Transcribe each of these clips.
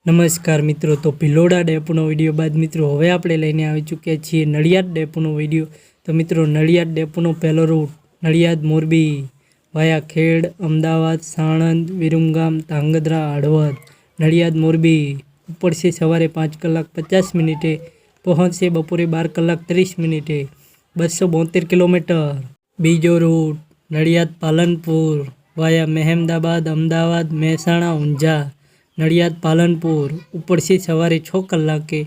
નમસ્કાર મિત્રો, તો ભિલોડા ડેપોનો વિડીયો બાદ મિત્રો હવે આપણે લઈને આવી ચૂક્યા છીએ નડિયાદ ડેપોનો વિડીયો। તો મિત્રો નડિયાદ ડેપોનો પહેલો રૂટ નડિયાદ મોરબી વાયા ખેડ, અમદાવાદ, સાણંદ, વિરમગામ, ધાંગધ્રા, હળવદ, નડિયાદ મોરબી ઉપડશે સવારે 5 કલાક 50 મિનિટે, પહોંચશે બપોરે 12 કલાક 30 મિનિટે, 272 કિલોમીટર। બીજો રૂટ નડિયાદ પાલનપુર વાયા મહેમદાબાદ, અમદાવાદ, મહેસાણા, ઊંઝા, નડિયાદ પાલનપુર ઉપડશે સવારે 6 કલાકે,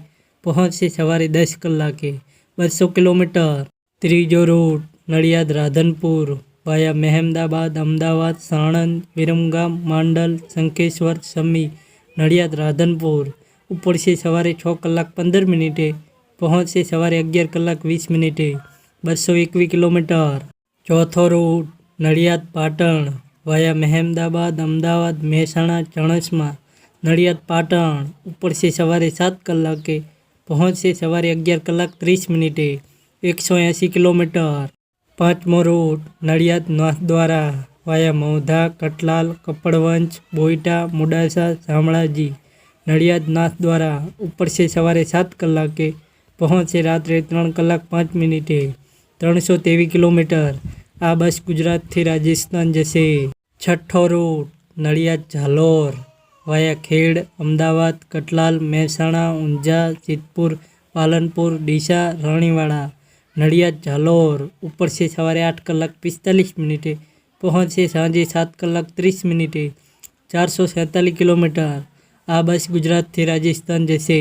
પહોંચશે સવારે 10 કલાકે, 200 કિલોમીટર। ત્રીજો રૂટ નડિયાદ રાધનપુર વાયા મહેમદાબાદ, અમદાવાદ, સાણંદ, વિરમગામ, માંડલ, શંખેશ્વર, સમી, નડિયાદ રાધનપુર ઉપડશે સવારે 6 કલાક 15 મિનિટે, પહોંચશે સવારે 11 કલાક 20 મિનિટે, 221 કિલોમીટર। ચોથો રૂટ નડિયાદ પાટણ વાયા મહેમદાબાદ, અમદાવાદ, મહેસાણા, ચણસમા, નડિયાદ પાટણ ઉપડશે સવારે 7 કલાકે, પહોંચશે સવારે 11 કલાક 30 મિનિટે, 180 કિલોમીટર। પાંચમો રૂટ નડિયાદ નાથદ્વારા વાયા મૌધા, કટલાલ, કપડવંજ, બોઈટા, મોડાસા, શામળાજી, નડિયાદ નાથદ્વારા ઉપડશે સવારે 7 કલાકે, પહોંચશે રાત્રે 3 કલાક 5 મિનિટે, 323 કિલોમીટર। આ બસ ગુજરાતથી રાજસ્થાન જશે। છઠ્ઠો રૂટ નડિયાદ ઝાલોર વાયા ખેડ, અમદાવાદ, કટલાલ, મહેસાણા, ઊંઝા, સિદ્ધપુર, પાલનપુર, ડીસા, રાણીવાડા, નડિયાદ ઝાલોર ઉપડશે સવારે 8 કલાક 45 મિનિટે, પહોંચશે સાંજે 7 કલાક 30 મિનિટે, 447 કિલોમીટર। આ બસ ગુજરાતથી રાજસ્થાન જશે।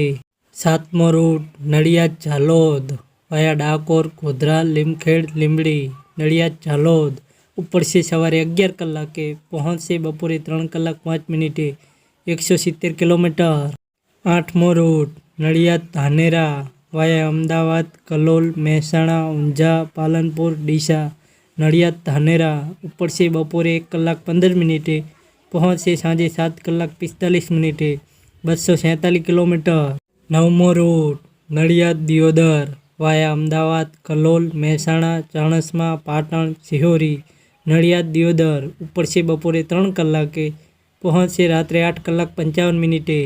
સાતમો રૂટ નડિયાદ ઝાલોદ વાયા ડાકોર, ગોધરા, લીમખેડ, લીંબડી, નડિયાદ ઝાલોદ ઉપડશે સવારે 11 કલાકે, પહોંચશે બપોરે 3 કલાક 5 મિનિટે, 170 કિલોમીટર। આઠમો રૂટ નડિયાદ ધાનેરા વાયા અમદાવાદ, કલોલ, મહેસાણા, ઊંઝા, પાલનપુર, ડીસા, નડિયાદ ધાનેરા ઉપડશે બપોરે 1 કલાક 15 મિનિટે, પહોંચશે સાંજે 7 કલાક 45 મિનિટે, 247 કિલોમીટર। નવમો રૂટ નડિયાદ દિયોદર વાયા અમદાવાદ, કલોલ, મહેસાણા, ચાણસ્મા, પાટણ, સિહોરી, નડિયાદ દિયોદર ઉપડશે બપોરે 3 કલાકે, પહોંચશે રાત્રે 8 કલાક 55 મિનિટે,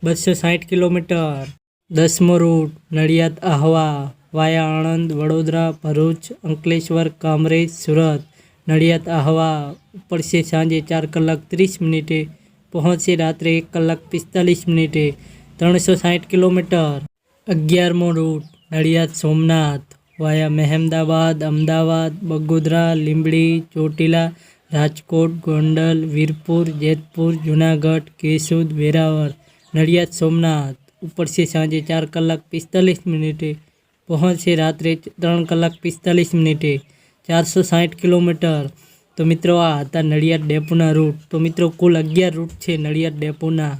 260 કિલોમીટર। દસમો રૂટ નડિયાદ આહવા વાયા આણંદ, વડોદરા, ભરૂચ, અંકલેશ્વર, કામરેજ, સુરત, નડિયાદ આહવા ઉપડશે સાંજે 4 કલાક 30 મિનિટે, પહોંચશે રાત્રે 1 કલાક 45 મિનિટે, 360 કિલોમીટર। 11મો રૂટ નડિયાદ સોમનાથ વાયા મહેમદાબાદ, અમદાવાદ, બગોદરા, લીંબડી, ચોટીલા, રાજકોટ, ગોંડલ, વીરપુર, જેતપુર, જૂનાગઢ, કેશોદ, વેરાવળ, નડિયાદ સોમનાથ ઉપડશે સાંજે 4 કલાક 45 મિનિટે, પહોંચશે રાત્રે 3 કલાક 45 મિનિટે, 460 કિલોમીટર। તો મિત્રો આ હતા નડિયાદ ડેપોના રૂટ। તો મિત્રો કુલ 11 રૂટ છે નડિયાદ ડેપોના।